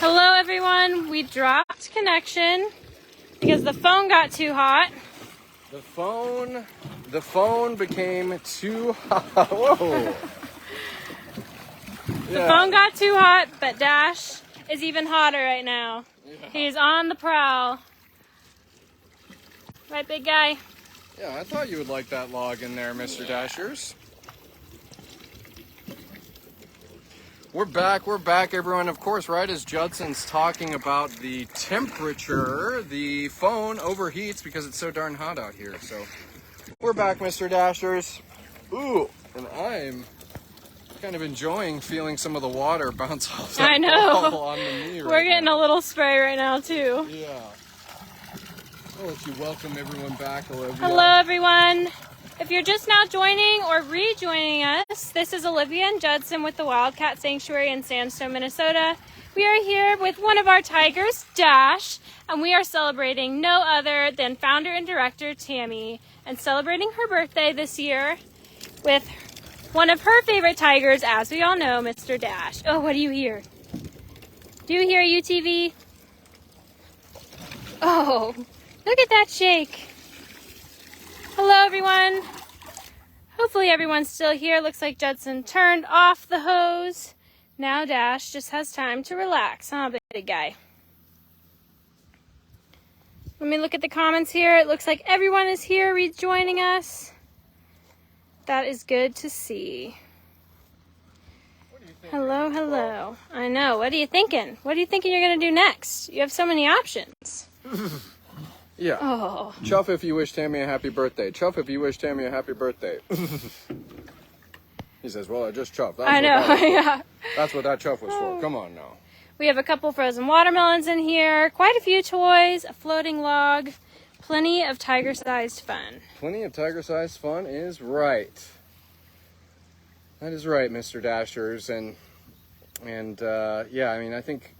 Hello everyone, we dropped connection because the phone got too hot. The phone became too hot. Whoa. The phone got too hot, but Dash is even hotter right now. Yeah. He's on the prowl. Right, big guy? Yeah, I thought you would like that log in there, Mr. Dashers. We're back, everyone. Of course, right as Judson's talking about the temperature, the phone overheats because it's so darn hot out here. So we're back, Mr. Dashers. Ooh, and I'm kind of enjoying feeling some of the water bounce off that ball on the knee right We're getting a little spray right now, too. Yeah. I'll let you welcome everyone back, Olivia. Hello, everyone. If you're just now joining or rejoining us, this is Olivia and Judson with the Wildcat Sanctuary in Sandstone, Minnesota. We are here with one of our tigers, Dash, and we are celebrating no other than founder and director Tammy, and celebrating her birthday this year with one of her favorite tigers, as we all know, Mr. Dash. Oh, what do you hear? Do you hear UTV? Oh, look at that shake. Hello, everyone. Hopefully everyone's still here. Looks like Judson turned off the hose. Now Dash just has time to relax, huh, big guy? Let me look at the comments here. It looks like everyone is here rejoining us. That is good to see. Hello, hello. I know. What are you thinking? What are you thinking you're going to do next? You have so many options. Yeah. Oh. Chuff if you wish Tammy a happy birthday. Chuff if you wish Tammy a happy birthday. He says, well, I just chuffed. I know, yeah. That's what that chuff was for. Come on now. We have a couple frozen watermelons in here, quite a few toys, a floating log, plenty of tiger-sized fun. Plenty of tiger-sized fun is right. That is right, Mr. Dashers. And yeah, I mean, I think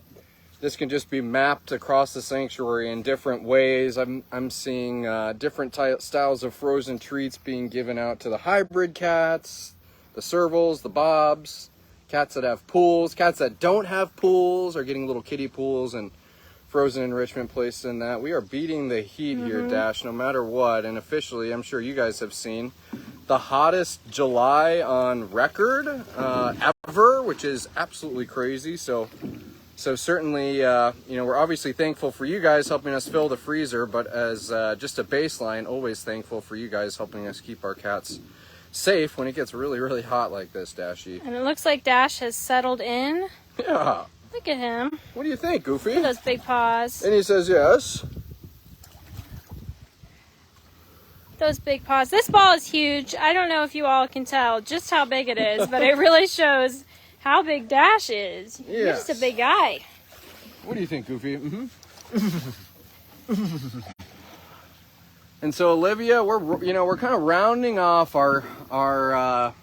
this can just be mapped across the sanctuary in different ways. I'm seeing different styles of frozen treats being given out to the hybrid cats, the servals, the bobs, cats that have pools. Cats that don't have pools are getting little kiddie pools and frozen enrichment placed in that. We are beating the heat here, Dash, no matter what. And officially, I'm sure you guys have seen the hottest July on record ever, which is absolutely crazy. So certainly, we're obviously thankful for you guys helping us fill the freezer, but as just a baseline, always thankful for you guys helping us keep our cats safe when it gets really, really hot like this, Dashy. And it looks like Dash has settled in. Yeah. Look at him. What do you think, Goofy? Look at those big paws. And he says yes. Those big paws. This ball is huge. I don't know if you all can tell just how big it is, but it really shows how big Dash is. Yes. You're just a big guy. What do you think, Goofy? And so, Olivia, we're kind of rounding off our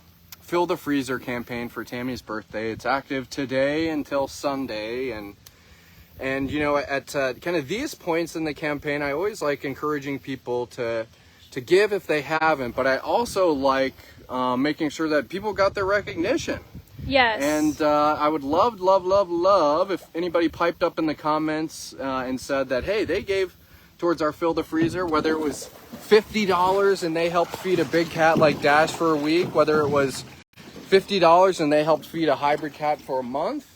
Fill the Freezer campaign for Tammy's birthday. It's active today until Sunday, and at kind of these points in the campaign, I always like encouraging people to give if they haven't, but I also like making sure that people got their recognition. Yes. And I would love if anybody piped up in the comments and said that, hey, they gave towards our Fill the Freezer, whether it was $50 and they helped feed a big cat like Dash for a week, whether it was $50 and they helped feed a hybrid cat for a month.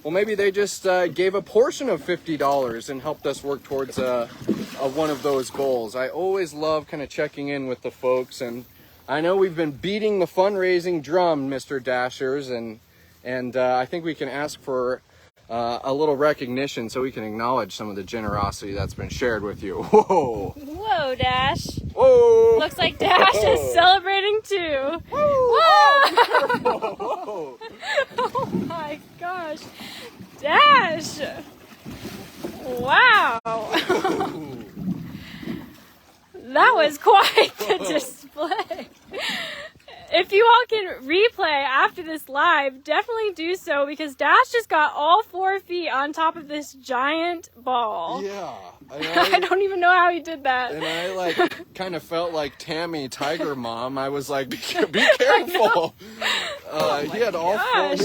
Well, maybe they just gave a portion of $50 and helped us work towards one of those goals. I always love kind of checking in with the folks, and I know we've been beating the fundraising drum, Mr. Dashers, and I think we can ask for a little recognition so we can acknowledge some of the generosity that's been shared with you. Whoa! Whoa, Dash! Whoa! Looks like Dash is celebrating too. Whoa! Whoa! Oh my gosh, Dash! Wow! That was quite the display. If you all can replay after this live, definitely do so, because Dash just got all 4 feet on top of this giant ball. Yeah. I don't even know how he did that. And I kind of felt like Tammy, Tiger Mom. I was like, be careful. He had all gosh.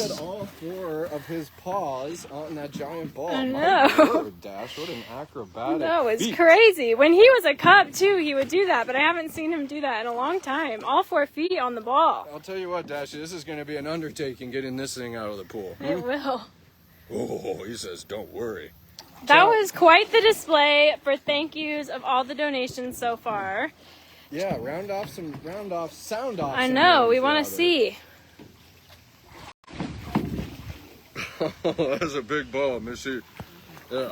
four of his paws on that giant ball. I know. My word, Dash, what an acrobatic That was feat. crazy. When he was a cub, too, he would do that, but I haven't seen him do that in a long time. All 4 feet on the ball. I'll tell you what, Dash, this is going to be an undertaking getting this thing out of the pool. It will. Oh, he says, don't worry. That was quite the display for thank yous of all the donations so far. Yeah, sound off. I know, we want to see. That's a big ball, Missy. Yeah.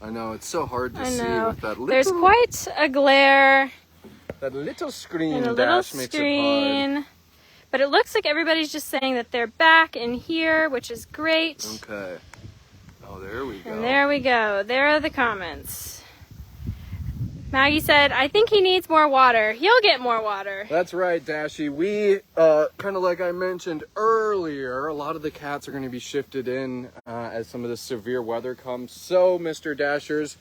I know, it's so hard to see with that little... There's quite a glare. That little screen, And a little Dash, makes it hard. But it looks like everybody's just saying that they're back in here, which is great. Okay. Oh, there we go. And there we go. There are the comments. Maggie said, I think he needs more water. He'll get more water. That's right, Dashy. We, kind of like I mentioned earlier, a lot of the cats are going to be shifted in as some of the severe weather comes. So, Mr. Dashers,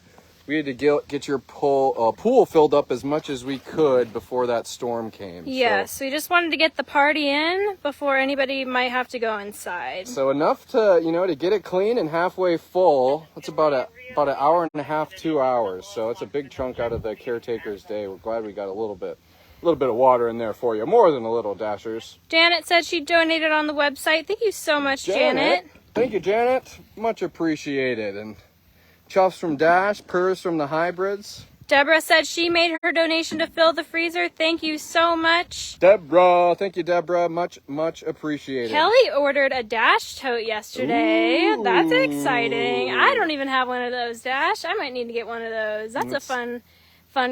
we had to get your pool filled up as much as we could before that storm came. Yes, so, we just wanted to get the party in before anybody might have to go inside. So enough to, to get it clean and halfway full. That's about an hour and a half, 2 hours. So it's a big chunk out of the caretaker's day. We're glad we got a little bit of water in there for you. More than a little, Dashers. Janet said she donated on the website. Thank you so much, Janet. Thank you, Janet. Much appreciated. And chuffs from Dash, purrs from the hybrids. Deborah said she made her donation to fill the freezer. Thank you so much. Deborah, thank you, Deborah. Much, much appreciated. Kelly ordered a Dash tote yesterday. Ooh. That's exciting. I don't even have one of those, Dash. I might need to get one of those. That's a fun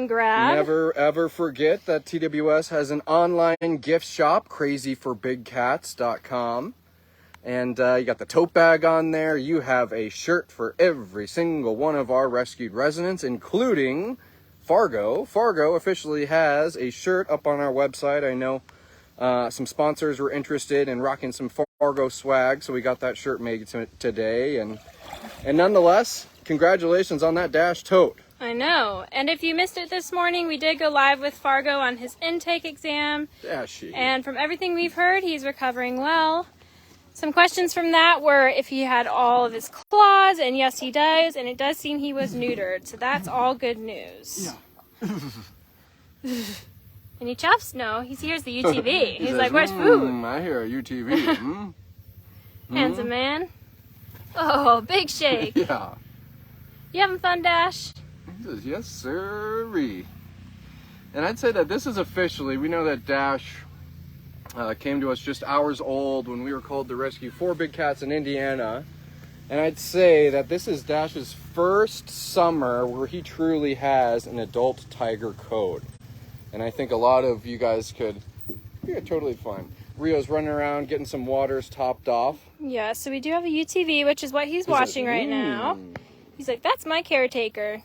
grab. Never, ever forget that TWS has an online gift shop, crazyforbigcats.com. And you got the tote bag on there. You have a shirt for every single one of our rescued residents, including Fargo. Fargo officially has a shirt up on our website. I know some sponsors were interested in rocking some Fargo swag, so we got that shirt made today. And nonetheless, congratulations on that Dash tote. I know. And if you missed it this morning, we did go live with Fargo on his intake exam. Dashy. And from everything we've heard, he's recovering well. Some questions from that were if he had all of his claws, and yes, he does, and it does seem he was neutered, so that's all good news. Yeah. Any chuffs? No, he hears the UTV. He's like, where's food? I hear a UTV. Handsome man. Oh, big shake. Yeah. You having fun, Dash? He says, yes, sirree. And I'd say that this is officially, we know that Dash came to us just hours old when we were called to rescue 4 big cats in Indiana. And I'd say that this is Dash's first summer where he truly has an adult tiger coat. And I think a lot of you guys could totally fine. Rio's running around getting some waters topped off. Yeah, so we do have a UTV, which is what he's watching right now. He's like, that's my caretaker.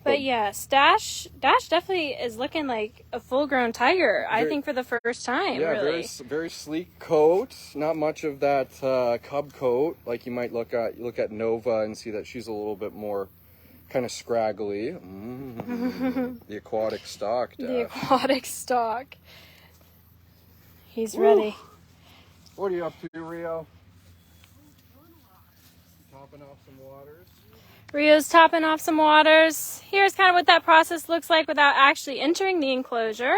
But yes, Dash definitely is looking like a full-grown tiger, I think, for the first time, yeah, really. very sleek coat. Not much of that cub coat, like you might look at Nova and see that she's a little bit more kind of scraggly. The aquatic stock, Dash. The aquatic stock. He's ready. What are you up to, Rio? Topping off some waters. Rio's topping off some waters. Here's kind of what that process looks like without actually entering the enclosure.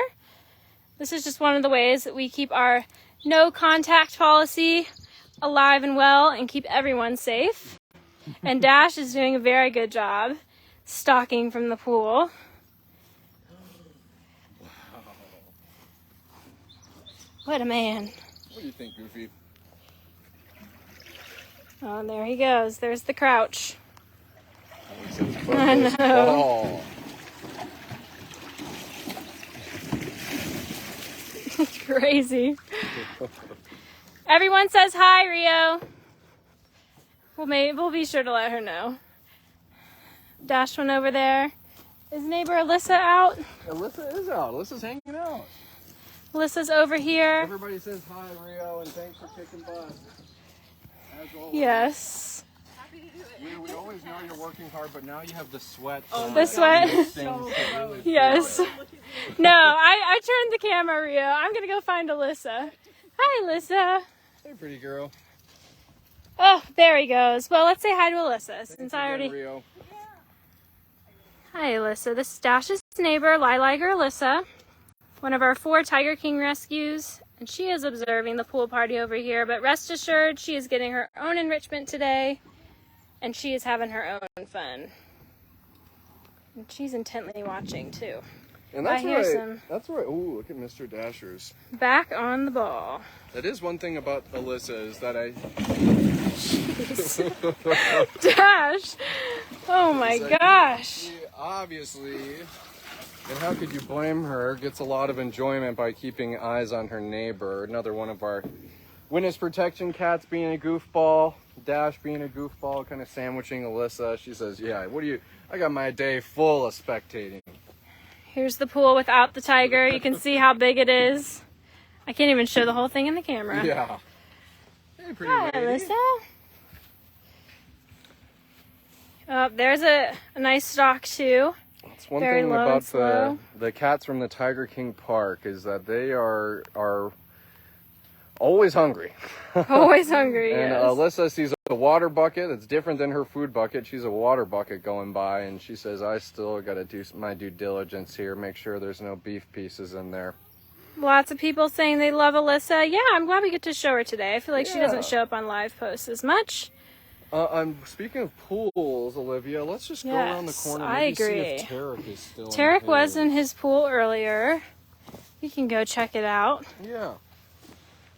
This is just one of the ways that we keep our no contact policy alive and well and keep everyone safe. And Dash is doing a very good job stalking from the pool. Wow. What a man. What do you think, Goofy? Oh, there he goes. There's the crouch. I know. Crazy. Everyone says hi, Rio. We'll be sure to let her know. Dash went over there. Is neighbor Alyssa out? Alyssa is out. Alyssa's hanging out. Alyssa's over here. Everybody says hi, Rio, and thanks for kicking butt. As always. Yes. We always know you're working hard, but now you have the sweat. The sweat? Yes. No, I turned the camera, Rio. I'm going to go find Alyssa. Hi, Alyssa. Hey, pretty girl. Oh, there he goes. Well, let's say hi to Alyssa since I already... Rio. Hi, Alyssa. This is Dash's neighbor, Lilager Alyssa, one of our 4 Tiger King rescues, and she is observing the pool party over here, but rest assured, she is getting her own enrichment today, and she is having her own fun. And she's intently watching, too. And that's I hear right. some That's right. Ooh, look at Mr. Dashers. back on the ball. That is one thing about Alyssa is that Dash! Oh my gosh! She obviously, and how could you blame her, gets a lot of enjoyment by keeping eyes on her neighbor. Another one of our witness protection cats being a goofball, Dash being a goofball, kind of sandwiching Alyssa. She says, yeah, I got my day full of spectating. Here's the pool without the tiger. You can see how big it is. I can't even show the whole thing in the camera. Yeah. Hey, pretty Hi, lady. Alyssa. Oh, there's a nice stock too. That's one Very thing low and about slow. the cats from the Tiger King Park is that they are always hungry. Always hungry. And Yes. Alyssa sees a water bucket that's different than her food bucket. She's a water bucket going by, and she says, I still got to do my due diligence here, make sure there's no beef pieces in there. Lots of people saying they love Alyssa. Yeah, I'm glad we get to show her today. I feel like she Yeah. doesn't show up on live posts as much. I'm speaking of pools, Olivia. Let's just go around the Yes, corner. I Maybe agree. See if Tarek is still. Tarek in was his. in his pool earlier. You can go check it out. Yeah.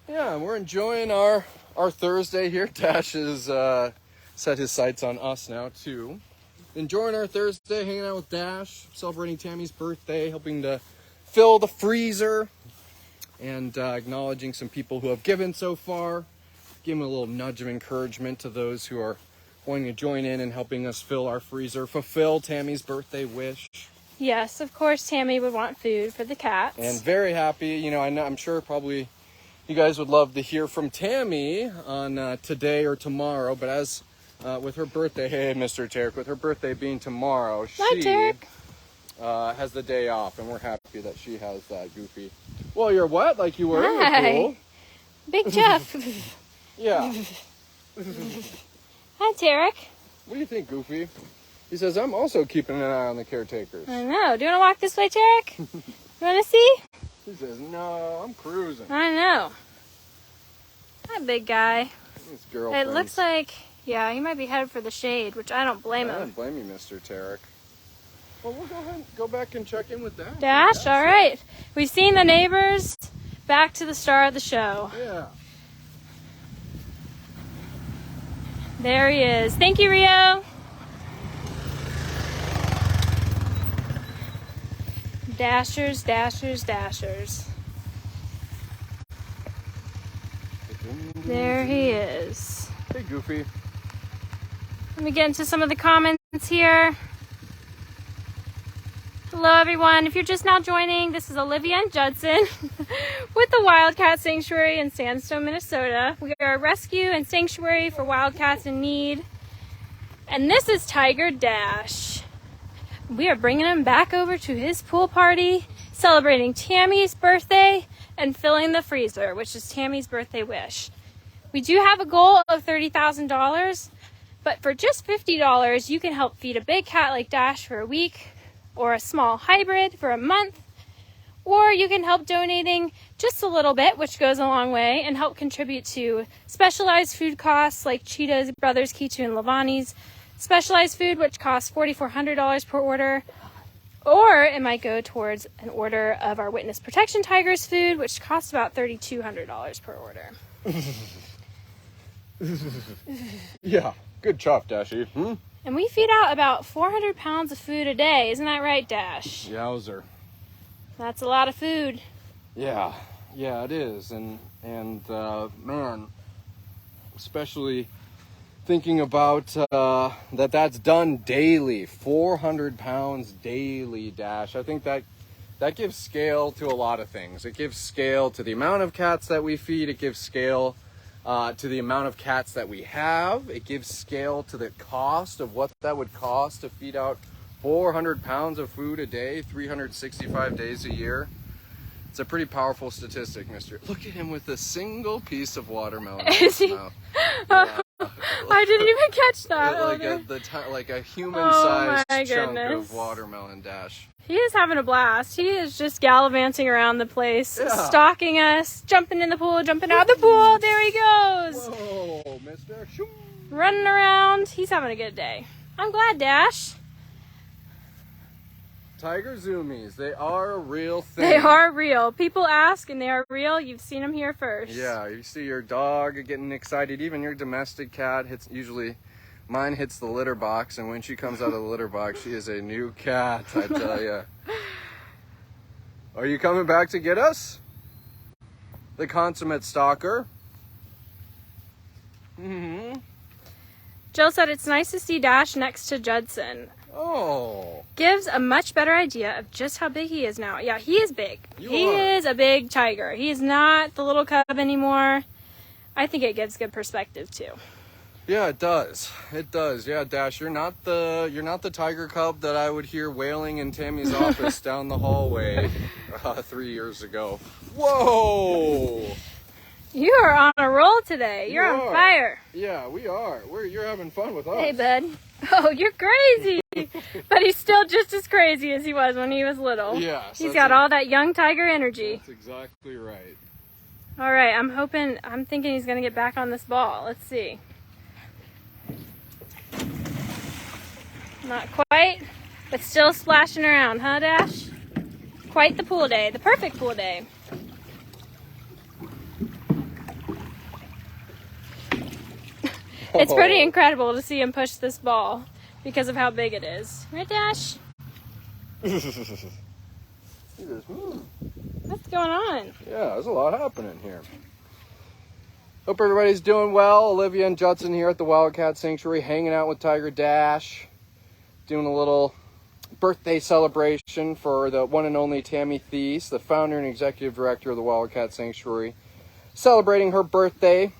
Yeah, we're enjoying our Thursday here. Dash has set his sights on us now, too. Enjoying our Thursday, hanging out with Dash, celebrating Tammy's birthday, helping to fill the freezer, and acknowledging some people who have given so far. Giving a little nudge of encouragement to those who are wanting to join in and helping us fill our freezer, fulfill Tammy's birthday wish. Yes, of course, Tammy would want food for the cats. And very happy, you know, I'm sure probably you guys would love to hear from Tammy on today or tomorrow, but as with her birthday, hey, Mr. Tarek, with her birthday being tomorrow, Hi, she Tarek. has the day off, and we're happy that she has that goofy. Well, you're what? Like you were in Hi. the pool? Big Jeff. Yeah. Hi, Tarek. What do you think, Goofy? He says, I'm also keeping an eye on the caretakers. I know. Do you want to walk this way, Tarek? You want to see? He says, no, I'm cruising. I know. Hi, big guy. His girlfriend. It looks like, yeah, he might be headed for the shade, which I don't blame I him. don't blame you, Mr. Tarek. Well, we'll go ahead and go back and check in with that. Dash, all right. We've seen the neighbors. Back to the star of the show. Yeah. There he is. Thank you, Rio. Dashers, dashers, dashers. There he is. Hey, Goofy. Let me get into some of the comments here. Hello, everyone. If you're just now joining, this is Olivia and Judson with the Wildcat Sanctuary in Sandstone, Minnesota. We are a rescue and sanctuary for wildcats in need. And this is Tiger Dash. We are bringing him back over to his pool party, celebrating Tammy's birthday and filling the freezer, which is Tammy's birthday wish. We do have a goal of $30,000, but for just $50, you can help feed a big cat like Dash for a week, or a small hybrid for a month, or you can help donating just a little bit, which goes a long way, and help contribute to specialized food costs like Cheetah's Brothers, Kitu, and Lavani's specialized food, which costs $4,400 per order, or it might go towards an order of our Witness Protection Tigers food, which costs about $3,200 per order. Yeah, good chop, Dashy. And we feed out about 400 pounds of food a day. Isn't that right, Dash? Yowzer. That's a lot of food. Yeah, it is. And man, especially thinking about that's done daily, 400 pounds daily, Dash. I think that gives scale to a lot of things. It gives scale to the amount of cats that we feed. It gives scale to the amount of cats that we have. It gives scale to the cost of what that would cost to feed out 400 pounds of food a day, 365 days a year. It's a pretty powerful statistic, mister. Look at him with a single piece of watermelon in his mouth. Yeah. I didn't even catch that. Like a human-sized my chunk goodness. of watermelon, Dash. He is having a blast. He is just gallivanting around the place, Yeah. stalking us, jumping in the pool, jumping out of the pool. There he goes. Whoa, mister. Shoo. Running around. He's having a good day. I'm glad, Dash. Tiger zoomies, they are a real thing. They are real. People ask, and they are real. You've seen them here first. Yeah, you see your dog getting excited, even your domestic cat mine hits the litter box, and when she comes out of the litter box, she is a new cat, I tell ya. Are you coming back to get us? The consummate stalker. Jill said it's nice to see Dash next to Judson. Oh. Gives a much better idea of just how big he is now. Yeah, he is big. He are. is a big tiger. He is not the little cub anymore. I think it gives good perspective too. Yeah, it does. It does. Yeah, Dash, you're not the tiger cub that I would hear wailing in Tammy's office down the hallway 3 years ago. Whoa! You are on a roll today. You're on fire. Yeah, we are. You're having fun with us. Hey, bud. Oh, you're crazy. But he's still just as crazy as he was when he was little. Yeah. He's got all that young tiger energy. That's exactly right. All right, I'm thinking he's going to get back on this ball. Let's see. Not quite, but still splashing around, huh, Dash? Quite the pool day, the perfect pool day. It's pretty incredible to see him push this ball because of how big it is. Right, Dash? What's going on? Yeah, there's a lot happening here. Hope everybody's doing well. Olivia and Judson here at the Wildcat Sanctuary, hanging out with Tiger Dash, doing a little birthday celebration for the one and only Tammy Thies, the founder and executive director of the Wildcat Sanctuary, celebrating her birthday.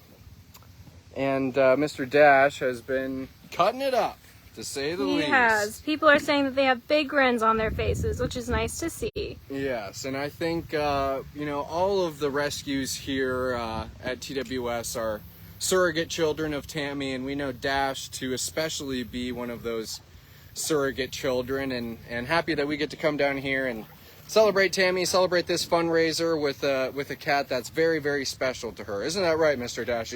And Mr. Dash has been cutting it up, to say the least. He has. People are saying that they have big grins on their faces, which is nice to see. Yes, and I think, all of the rescues here at TWS are surrogate children of Tammy, and we know Dash to especially be one of those surrogate children, and happy that we get to come down here and celebrate Tammy, celebrate this fundraiser with a cat that's very, very special to her. Isn't that right, Mr. Dashies?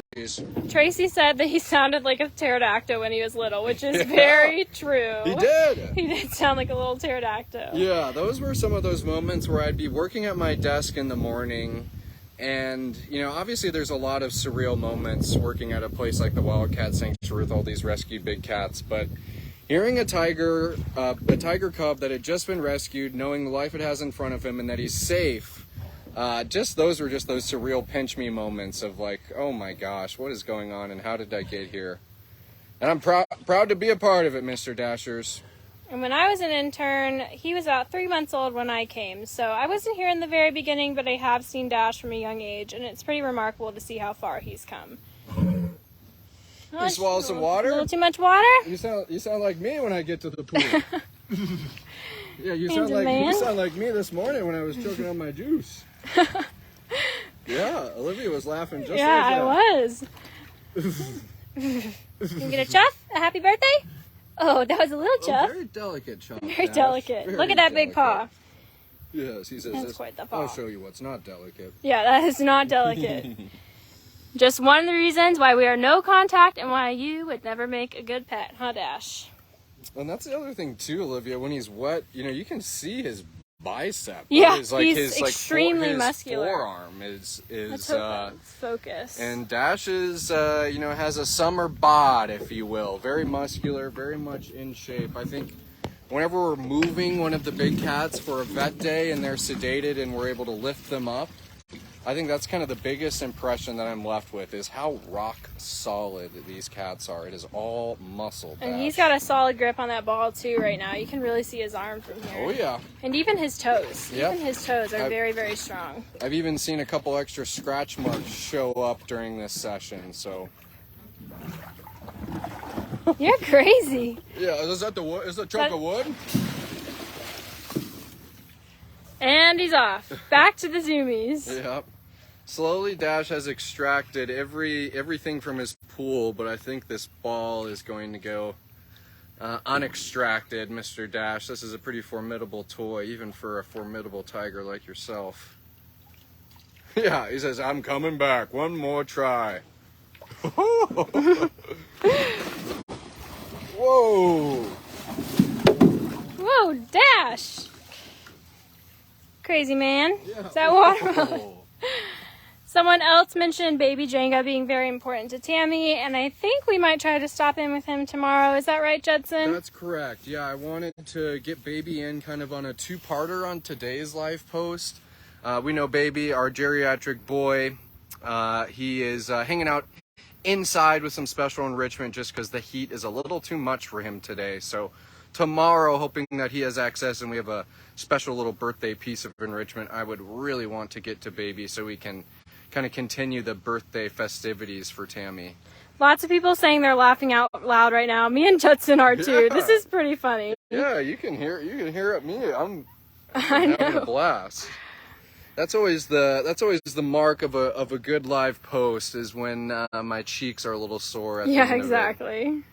Tracy said that he sounded like a pterodactyl when he was little, which is very true. He did. He did sound like a little pterodactyl. Yeah, those were some of those moments where I'd be working at my desk in the morning, and, obviously there's a lot of surreal moments working at a place like the Wildcat Sanctuary with all these rescued big cats, but hearing a tiger cub that had just been rescued, knowing the life it has in front of him and that he's safe, those were those surreal pinch me moments of like, oh my gosh, what is going on and how did I get here? And I'm proud to be a part of it, Mr. Dashers. And when I was an intern, he was about 3 months old when I came. So I wasn't here in the very beginning, but I have seen Dash from a young age, and it's pretty remarkable to see how far he's come. You swallow some water? A little too much water? You sound like me when I get to the pool. Yeah, you sound like me this morning when I was choking on my juice. Yeah, Olivia was laughing just like that. Yeah, I was. Can you get a chuff? A happy birthday? Oh, that was a little chuff. Very delicate chuff. Very Dash. delicate. Very Look at that delicate. big paw. Yes, he says That's this. quite the paw. I'll show you what's not delicate. Yeah, that is not delicate. Just one of the reasons why we are no contact and why you would never make a good pet, huh, Dash? And that's the other thing too, Olivia. When he's wet, you can see his bicep. Yeah, his extremely his muscular. Forearm is Let's hope that's focus. and Dash is has a summer bod, if you will. Very muscular, very much in shape. I think whenever we're moving one of the big cats for a vet day and they're sedated and we're able to lift them up, I think that's kind of the biggest impression that I'm left with, is how rock solid these cats are. It is all muscle. And he's got a solid grip on that ball too right now. You can really see his arm from here. Oh yeah. And even his toes. Yep. Even his toes are very, very strong. I've even seen a couple extra scratch marks show up during this session, so. You're crazy. Yeah, is that the wood? Is that a chunk of wood? And he's off. Back to the zoomies. Yep. Slowly Dash has extracted everything from his pool, but I think this ball is going to go unextracted, Mr. Dash. This is a pretty formidable toy, even for a formidable tiger like yourself. Yeah, he says, I'm coming back. One more try. Whoa! Whoa, Dash! Crazy man. Yeah. Is that watermelon? Someone else mentioned baby Jenga being very important to Tammy, and I think we might try to stop in with him tomorrow. Is that right, Judson? That's correct. Yeah, I wanted to get Baby in kind of on a two-parter on today's live post. We know Baby, our geriatric boy, he is hanging out inside with some special enrichment just because the heat is a little too much for him today. So tomorrow, hoping that he has access and we have a special little birthday piece of enrichment, I would really want to get to Baby so we can kind of continue the birthday festivities for Tammy. Lots of people saying they're laughing out loud right now. Me and Judson are too. Yeah. This is pretty funny. Yeah, you can hear it me. I'm I know. having a blast. That's always the mark of a good live post, is when my cheeks are a little sore at the end of it. Exactly.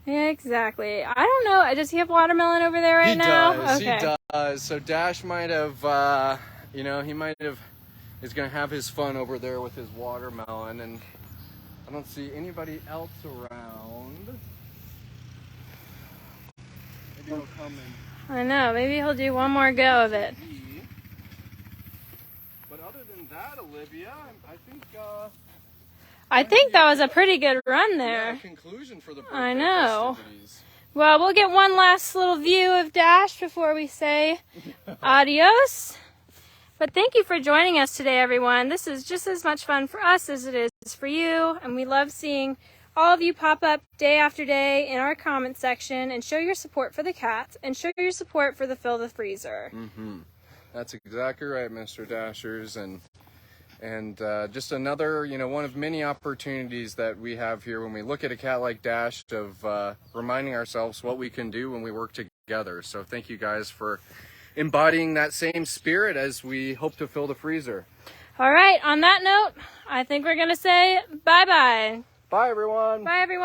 Yeah, exactly. I don't know. Does he have watermelon over there right now? Okay. He does. So Dash might have, he's going to have his fun over there with his watermelon, and I don't see anybody else around. Maybe he'll come and I know. Maybe he'll do one more go of it. see. But other than that, Olivia, I think that was a pretty good run yeah, there. conclusion for the birthday I know. festivities. Well, we'll get one last little view of Dash before we say adios. But thank you for joining us today, everyone. This is just as much fun for us as it is for you. And we love seeing all of you pop up day after day in our comment section and show your support for the cats and show your support for the Fill the Freezer. Mm-hmm. That's exactly right, Mr. Dashers. And just another, one of many opportunities that we have here when we look at a cat like Dash of reminding ourselves what we can do when we work together. So thank you guys for embodying that same spirit as we hope to fill the freezer. All right, on that note, I think we're going to say bye-bye. Bye, everyone. Bye, everyone.